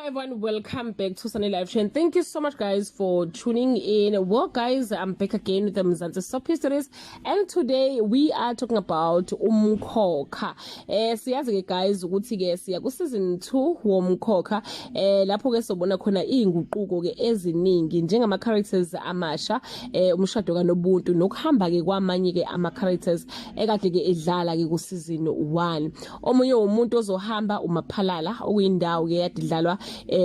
everyone, welcome back to Sunny Live Show, and thank you so much guys for tuning in. Well guys, I'm back again with the Mzansi Soap Histories, and today we are talking about Bomkhokha. Siyazi guys ukuthi ke siya ku season 2 Bomkhokha. Lapho ke sobona khona inguquko ke eziningi njengama characters amasha, umshado kaNobuntu nokuhamba ke kwamanye ke ama characters ekade ke edlala ke ku season 1. Omunye umuntu ozohamba uMaphalala okuyindawo ke yadidlalwa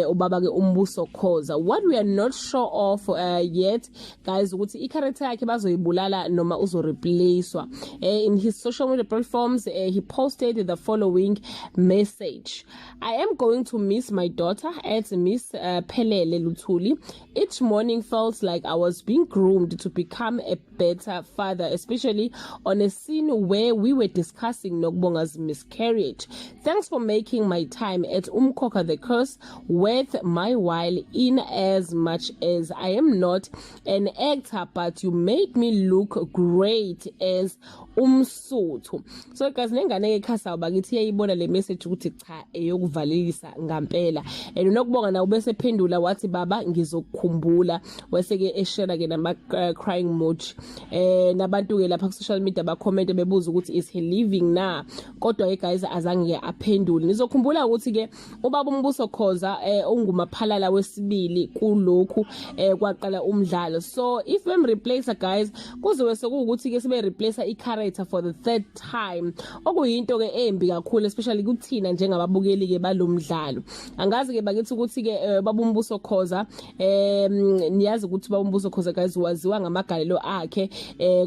ubaba ke umbuso Khoza. What we are not sure of yet guys ukuthi I character yakhe bazoyibulala noma uzo replacewa. In his social media platforms he posted the following message: I am going to miss my daughter at Miss Pelele Luthuli. Each morning felt like I was being groomed to become a better father, especially on a scene where we were discussing Nokubonga's miscarriage. Thanks for making my time at Bomkhokha the curse worth my while, in as much as I am not an actor, but you make me look great as umsuthu. So guys, nengane ekhasa bakithi yayibona le message ukuthi cha eyokuvalelisa ngampela, and unokubonga na ubese phendula wathi baba ngizokukhumbula, wese ke eshare ke nama crying emoji. Nabantu ke lapha ku social media ba comment bebuza ukuthi is he living na, kodwa ke guys azange aphendule. Nizokhumbula ukuthi ke ubaba umbuso Khoza ongumaphalala wesibili kulokhu kwaqala umdlalo. So if we replace guys kuzowe sokuthi ke sibe replace I character for the third time, okuyinto ke embi kakhulu especially kuthina njengababukeli ke balomdlalo. Angazi ke bakithi ukuthi ke baba umbuso Khoza niyazi ukuthi baba umbuso Khoza guys waziwa ngamagalelo akhe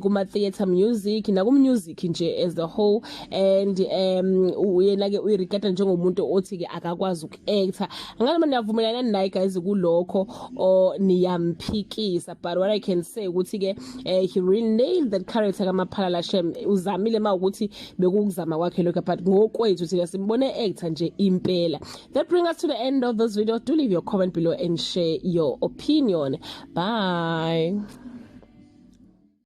kuma theater music na kum music nje as the whole, and uyena ke uyirigada njengomuntu othi ke akakwazi uku-actor. Angani mina niyavumelana naye guys kulokho o niyamphikisa, but what I can say ukuthi ke he really nailed that character kaMaphalala Shem. Uzamile mawukuthi bekukuzama kwakhe lokho, but ngokwethu thina simbone actor nje impela. That brings us to the end of this video. Do leave your comment below and share your opinion. Bye.